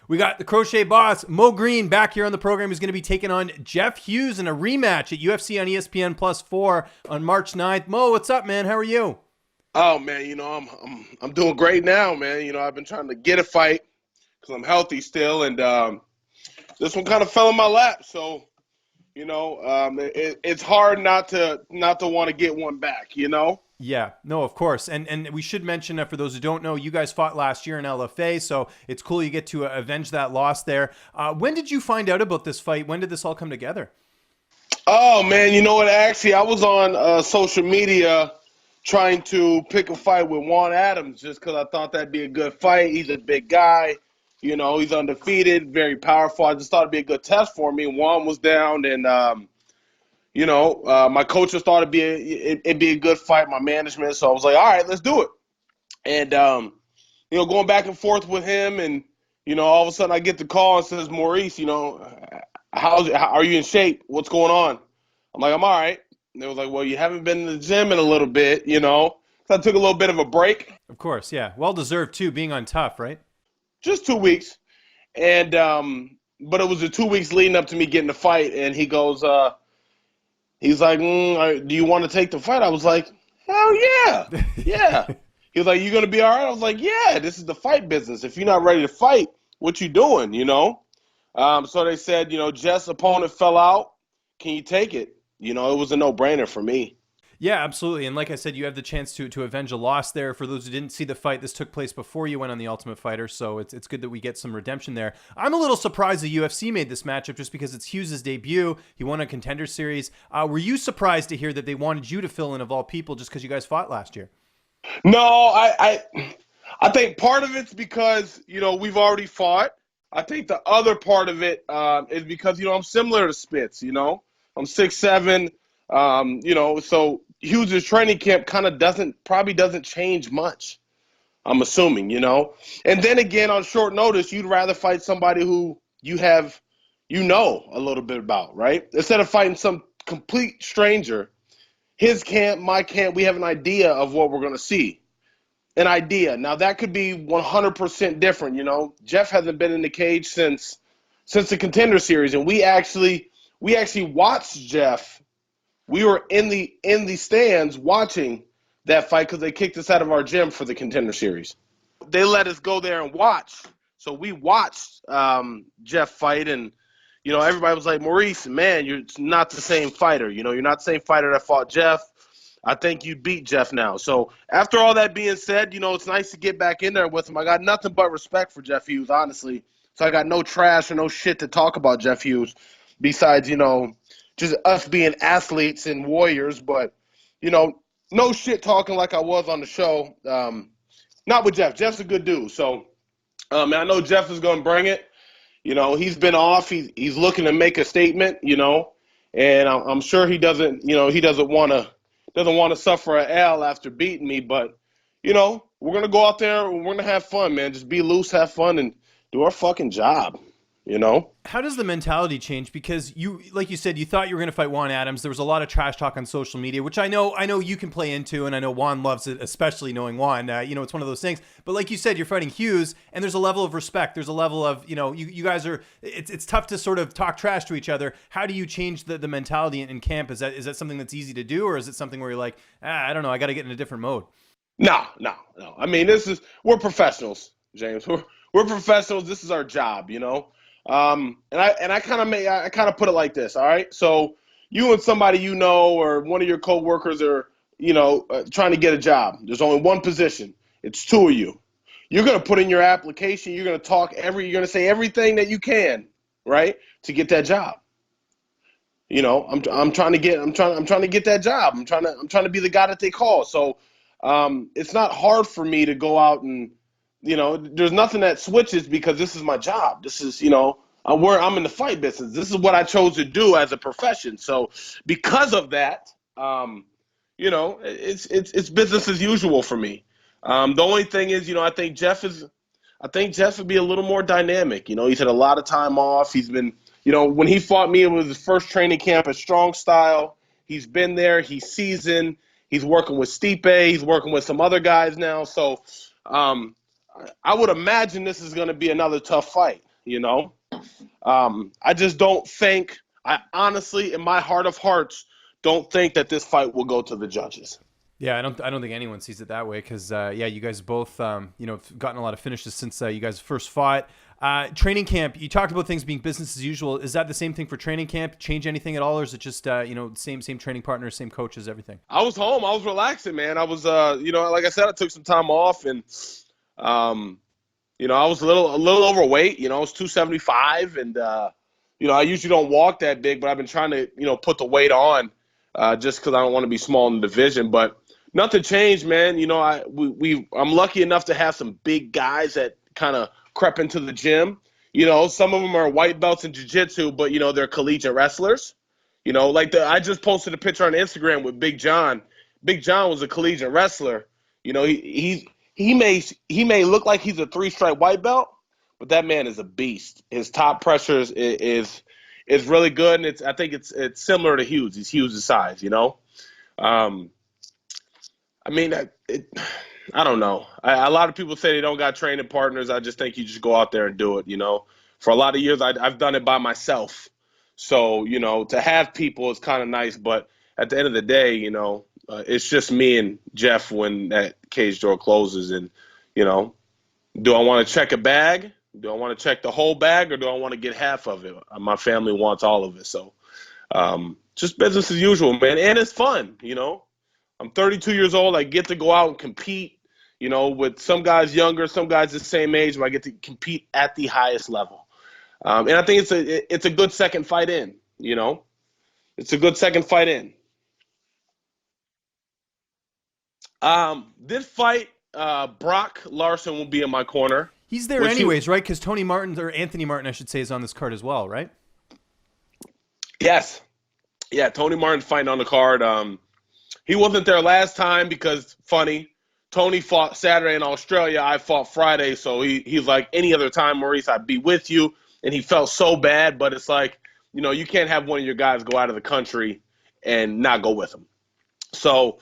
We got the crochet boss, Mo Greene, back here on the program. He's going to be taking on Jeff Hughes in a rematch at UFC on ESPN Plus 4 on March 9th. Mo, what's up, man? How are you? Oh man, I'm doing great now, man. I've been trying to get a fight because I'm healthy still, and this one kind of fell in my lap. So it's hard not to want to get one back. Yeah, no, of course. And we should mention that for those who don't know, you guys fought last year in LFA, so it's cool you get to avenge that loss there. When did you find out about this fight? When did this all come together? Oh man, you know what? Actually, I was on social media trying to pick a fight with Juan Adams just because I thought that'd be a good fight. He's a big guy. He's undefeated, very powerful. I just thought it'd be a good test for me. Juan was down, and my coaches thought it'd be a good fight. My management, so I was like, all right, let's do it. And going back and forth with him, and all of a sudden I get the call and says, Maurice, how are you in shape? What's going on? I'm like, I'm all right. And they was like, well, you haven't been in the gym in a little bit, So I took a little bit of a break. Of course, yeah. Well deserved too, being on tough, right? Just 2 weeks. And but it was the 2 weeks leading up to me getting the fight, and he goes, he's like, do you want to take the fight? I was like, hell yeah. Yeah. He was like, you going to be all right? I was like, yeah, this is the fight business. If you're not ready to fight, what you doing, So they said, Jeff's opponent fell out. Can you take it? It was a no-brainer for me. Yeah, absolutely. And like I said, you have the chance to avenge a loss there. For those who didn't see the fight, this took place before you went on The Ultimate Fighter, so it's good that we get some redemption there. I'm a little surprised the UFC made this matchup just because it's Hughes' debut. He won a Contender Series. Were you surprised to hear that they wanted you to fill in, of all people, just because you guys fought last year? No, I think part of it's because, we've already fought. I think the other part of it is because, I'm similar to Spitz, I'm 6'7", so Hughes' training camp kind of probably doesn't change much, I'm assuming, And then again, on short notice, you'd rather fight somebody who a little bit about, right? Instead of fighting some complete stranger. His camp, my camp, we have an idea of what we're going to see. An idea. Now, that could be 100% different, Jeff hasn't been in the cage since the Contender Series, and we actually watched Jeff. We were in the stands watching that fight because they kicked us out of our gym for the Contender Series. They let us go there and watch. So we watched Jeff fight, and everybody was like, Maurice, man, you're not the same fighter. You're not the same fighter that fought Jeff. I think you beat Jeff now. So after all that being said, it's nice to get back in there with him. I got nothing but respect for Jeff Hughes, honestly. So I got no trash or no shit to talk about Jeff Hughes besides, just us being athletes and warriors. But, no shit talking like I was on the show. Not with Jeff. Jeff's a good dude. So I know Jeff is going to bring it. He's been off. He's looking to make a statement, and I'm sure he doesn't want to suffer an L after beating me. But, we're going to go out there and we're going to have fun, man. Just be loose, have fun, and do our fucking job. How does the mentality change? Because like you said, you thought you were going to fight Juan Adams. There was a lot of trash talk on social media, which I know you can play into, and I know Juan loves it, especially knowing Juan. It's one of those things. But like you said, you're fighting Hughes, and there's a level of respect. There's a level of, you guys are. It's tough to sort of talk trash to each other. How do you change the mentality in camp? Is that something that's easy to do, or is it something where you're like, I don't know, I got to get in a different mode? No. I mean, we're professionals, James. We're professionals. This is our job, And I kind of put it like this, all right? So you and somebody or one of your coworkers are, trying to get a job. There's only one position. It's two of you. You're going to put in your application. You're going to you're going to say everything that you can, right, to get that job. I'm trying to get that job. I'm trying to be the guy that they call. So it's not hard for me to go out and, there's nothing that switches because this is my job. This is, I'm in the fight business. This is what I chose to do as a profession. So because of that, it's business as usual for me. The only thing is, I think Jeff would be a little more dynamic. He's had a lot of time off. He's been, when he fought me, it was his first training camp at Strong Style. He's been there. He's seasoned. He's working with Stipe. He's working with some other guys now. So I would imagine this is going to be another tough fight. you know. I just don't think, I honestly, in my heart of hearts, don't think that this fight will go to the judges. Yeah, I don't think anyone sees it that way because yeah, you guys both have gotten a lot of finishes since you guys first fought. Training camp, you talked about things being business as usual. Is that the same thing for training camp? Change anything at all, or is it just same training partners, same coaches, everything? I was home. I was relaxing, man. I was like I said, I took some time off, and um, I was a little overweight. I was 275, and I usually don't walk that big, but I've been trying to put the weight on just because I don't want to be small in the division. But nothing changed, man. I'm lucky enough to have some big guys that kind of crept into the gym. Some of them are white belts in jiu-jitsu, but they're collegiate wrestlers. I just posted a picture on Instagram with Big John. Big John was a collegiate wrestler. He may look like he's a 3-stripe white belt, but that man is a beast. His top pressure is really good, and I think it's similar to Hughes. He's Hughes' size, I don't know. A lot of people say they don't got training partners. I just think you just go out there and do it, For a lot of years, I've done it by myself. So, to have people is kind of nice. But at the end of the day, it's just me and Jeff when that cage door closes. And, do I want to check a bag? Do I want to check the whole bag, or do I want to get half of it? My family wants all of it. So just business as usual, man. And it's fun, I'm 32 years old. I get to go out and compete, with some guys younger, some guys the same age, but I get to compete at the highest level. And I think it's a good second fight in, It's a good second fight in. This fight, Brock Larson will be in my corner. He's there anyways, right? Because Anthony Martin, I should say, is on this card as well, right? Yes. Yeah, Tony Martin's fighting on the card. He wasn't there last time because, funny, Tony fought Saturday in Australia. I fought Friday, so he's like, any other time, Maurice, I'd be with you. And he felt so bad, but it's like, you can't have one of your guys go out of the country and not go with him. So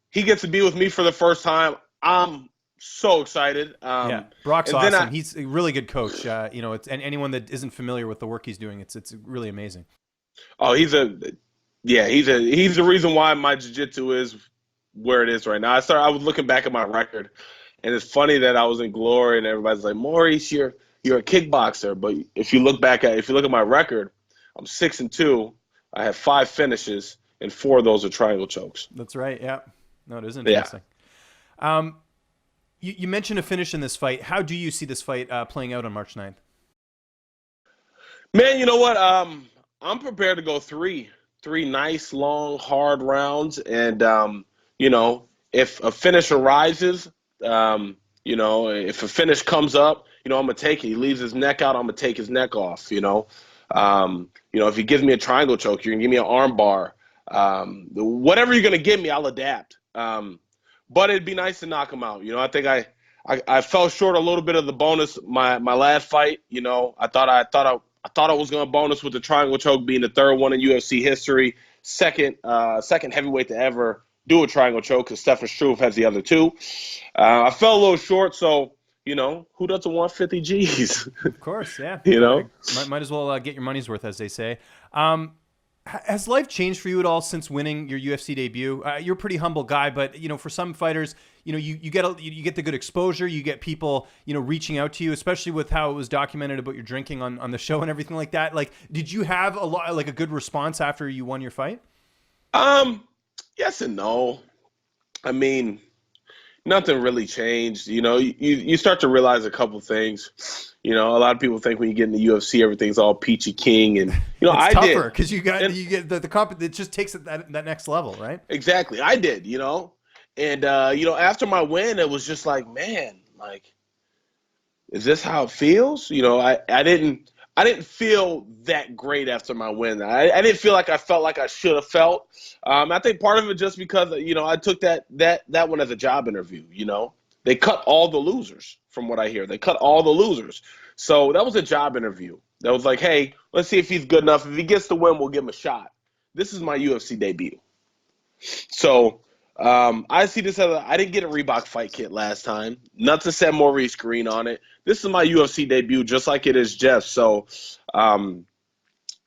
he gets to be with me for the first time. I'm so excited. Yeah, Brock's awesome. He's a really good coach. And anyone that isn't familiar with the work he's doing, it's really amazing. Oh, he's the reason why my jiu-jitsu is where it is right now. I was looking back at my record, and it's funny that I was in Glory and everybody's like, Maurice, you're a kickboxer. But if you look at my record, I'm 6-2. I have 5 finishes, and 4 of those are triangle chokes. That's right. Yeah. No, it is interesting. Yeah. You mentioned a finish in this fight. How do you see this fight playing out on March 9th? Man, you know what? I'm prepared to go three nice, long, hard rounds. And, if a finish arises, if a finish comes up, I'm going to take it. He leaves his neck out, I'm going to take his neck off, if he gives me a triangle choke, you're going to give me an arm bar. Whatever you're going to give me, I'll adapt. But it'd be nice to knock him out. I think I fell short a little bit of the bonus my last fight. I thought I was going to bonus with the triangle choke being the 3rd one in UFC history, second heavyweight to ever do a triangle choke because Stefan Struve has the other 2. I fell a little short, so who doesn't want 50 G's? Of course, yeah. Might as well get your money's worth, as they say. Has life changed for you at all since winning your UFC debut? You're a pretty humble guy, but for some fighters, you get the good exposure, you get people reaching out to you, especially with how it was documented about your drinking on the show and everything like that. Like, did you have a good response after you won your fight? Yes and no. I mean, nothing really changed. You start to realize a couple things. A lot of people think when you get in the UFC, everything's all peachy king, and it's I tougher because you get the comp. It just takes it that next level, right? Exactly, I did. And after my win, it was just like, man, like, is this how it feels? I didn't feel that great after my win. I didn't feel like I felt like I should have felt. I think part of it just because I took that one as a job interview. They cut all the losers, from what I hear. They cut all the losers. So that was a job interview. That was like, hey, let's see if he's good enough. If he gets the win, we'll give him a shot. This is my UFC debut. So I see this as I didn't get a Reebok fight kit last time. Nothing said Maurice Greene on it. This is my UFC debut, just like it is Jeff. So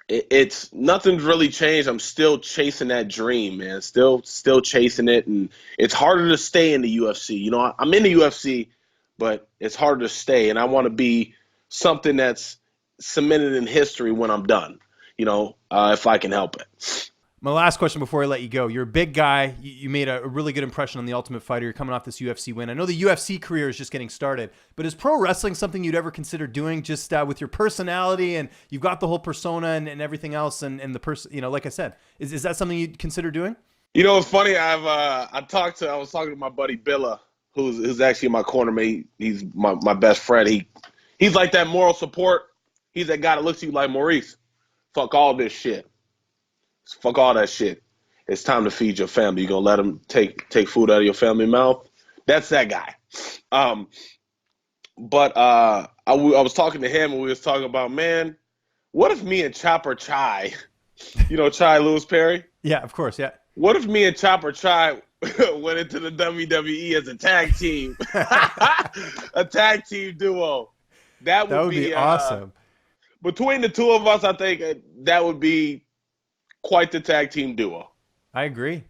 it's nothing's really changed. I'm still chasing that dream, man. Still chasing it, and it's harder to stay in the UFC. You know, I'm in the UFC, but it's harder to stay, and I want to be something that's cemented in history when I'm done. You know, if I can help it. My last question before I let you go. You're a big guy. You made a really good impression on The Ultimate Fighter. You're coming off this UFC win. I know the UFC career is just getting started, but is pro wrestling something you'd ever consider doing just with your personality, and you've got the whole persona and everything else, and the person, you know, like I said, is that something you'd consider doing? You know, it's funny. I was talking to my buddy Billa, who's actually my corner mate. He's my best friend. He's like that moral support. He's that guy that looks at you like, Maurice, fuck all this shit. Fuck all that shit. It's time to feed your family. You gonna let them take food out of your family mouth? That's that guy. But I was talking to him, and we was talking about, man, what if me and Chopper Chai, you know Chai Lewis Perry? Yeah, of course, yeah. What if me and Chopper Chai went into the WWE as a tag team? A tag team duo. That would be awesome. Between the two of us, I think that would be quite the tag team duo. I agree.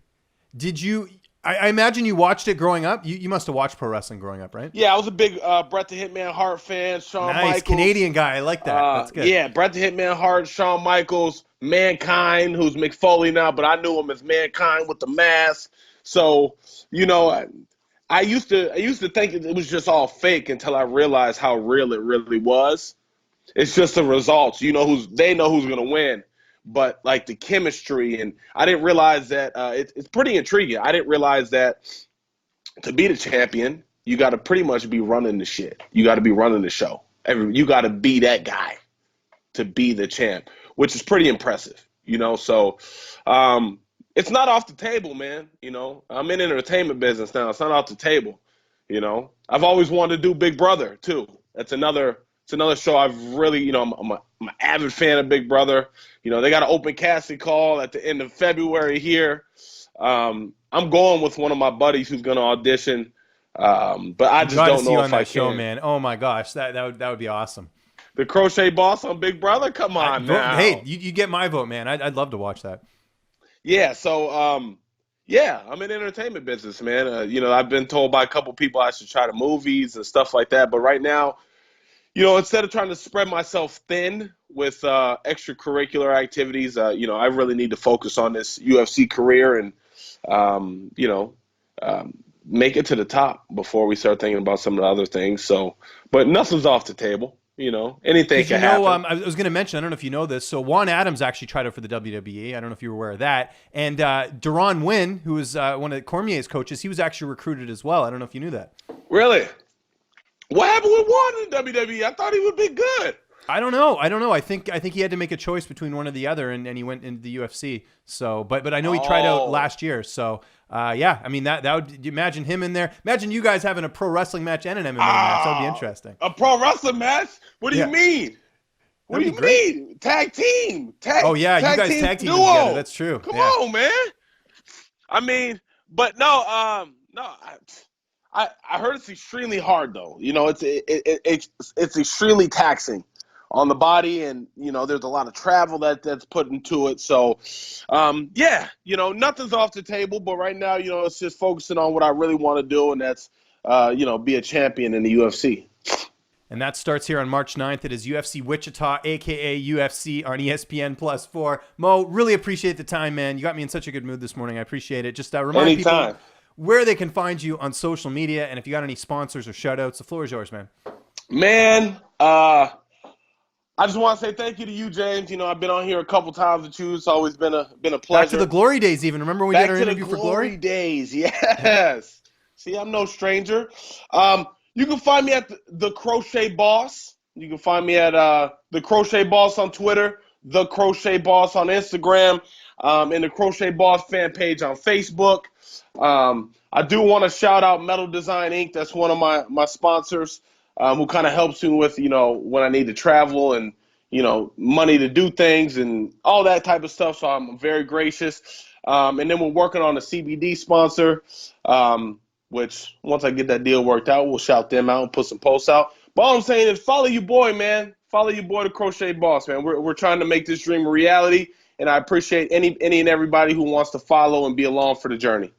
Did you? I imagine you watched it growing up. You must have watched pro wrestling growing up, right? Yeah, I was a big Bret the Hitman Hart fan. Shawn Nice. Michaels, Canadian guy. I like that. That's good. Yeah, Bret the Hitman Hart, Shawn Michaels, Mankind, who's Mick Foley now, but I knew him as Mankind with the mask. So, you know, I used to think it was just all fake until I realized how real it really was. It's just the results. You know they know who's gonna win. But like the chemistry, and I didn't realize that it's pretty intriguing. I didn't realize that to be the champion, you got to pretty much be running the shit. You got to be running the show. You got to be that guy to be the champ, which is pretty impressive, you know. So it's not off the table, man. You know, I'm in entertainment business now. It's not off the table, you know. I've always wanted to do Big Brother too. It's another show I've really, you know, I'm an avid fan of Big Brother. You know, they got an open casting call at the end of February here. I'm going with one of my buddies who's going to audition, but I just don't know if I can. Show, man. Oh my gosh, that would be awesome. The crochet boss on Big Brother, come on now. Hey, you get my vote, man. I'd love to watch that. Yeah, so yeah, I'm in entertainment business, man. You know, I've been told by a couple people I should try the movies and stuff like that, but right now, you know, instead of trying to spread myself thin with extracurricular activities, you know, I really need to focus on this UFC career and, you know, make it to the top before we start thinking about some of the other things. So, but nothing's off the table. You know, anything can happen. I was going to mention, I don't know if you know this. So Juan Adams actually tried out for the WWE. I don't know if you were aware of that. And Deron Wynn, who was one of Cormier's coaches, he was actually recruited as well. I don't know if you knew that. Really? What happened with Juan in WWE? I thought he would be good. I don't know. I think he had to make a choice between one or the other, and he went into the UFC. So, but I know he tried out last year. So, yeah. I mean that would, imagine him in there. Imagine you guys having a pro wrestling match and an MMA match. That would be interesting. A pro wrestling match? What do you mean? What do you mean? Tag team. Oh yeah, you guys tag team together. That's true. Come on, man. I mean, but no. I heard it's extremely hard though. You know, it's extremely taxing on the body, and you know there's a lot of travel that's put into it. So yeah, you know, nothing's off the table, but right now, you know, it's just focusing on what I really want to do, and that's you know, be a champion in the UFC. And that starts here on March 9th. It is UFC Wichita, aka UFC on ESPN Plus 4. Mo, really appreciate the time, man. You got me in such a good mood this morning. I appreciate it. Just remind people where they can find you on social media, and if you got any sponsors or shout outs, the floor is yours, man. Man, I just want to say thank you to you, James. You know, I've been on here a couple times with you. It's always been a pleasure. Back to the glory days, even. Remember when we did our interview for Glory? Glory days, yes. See, I'm no stranger. You can find me at the Crochet Boss. You can find me at the Crochet Boss on Twitter, the Crochet Boss on Instagram, and the Crochet Boss fan page on Facebook. I do want to shout out Metal Design Inc. That's one of my sponsors. Who kind of helps me with, you know, when I need to travel and, you know, money to do things and all that type of stuff. So I'm very gracious. And then we're working on a CBD sponsor, which once I get that deal worked out, we'll shout them out and put some posts out. But all I'm saying is follow your boy, man. Follow your boy, the Crochet Boss, man. We're trying to make this dream a reality, and I appreciate any and everybody who wants to follow and be along for the journey.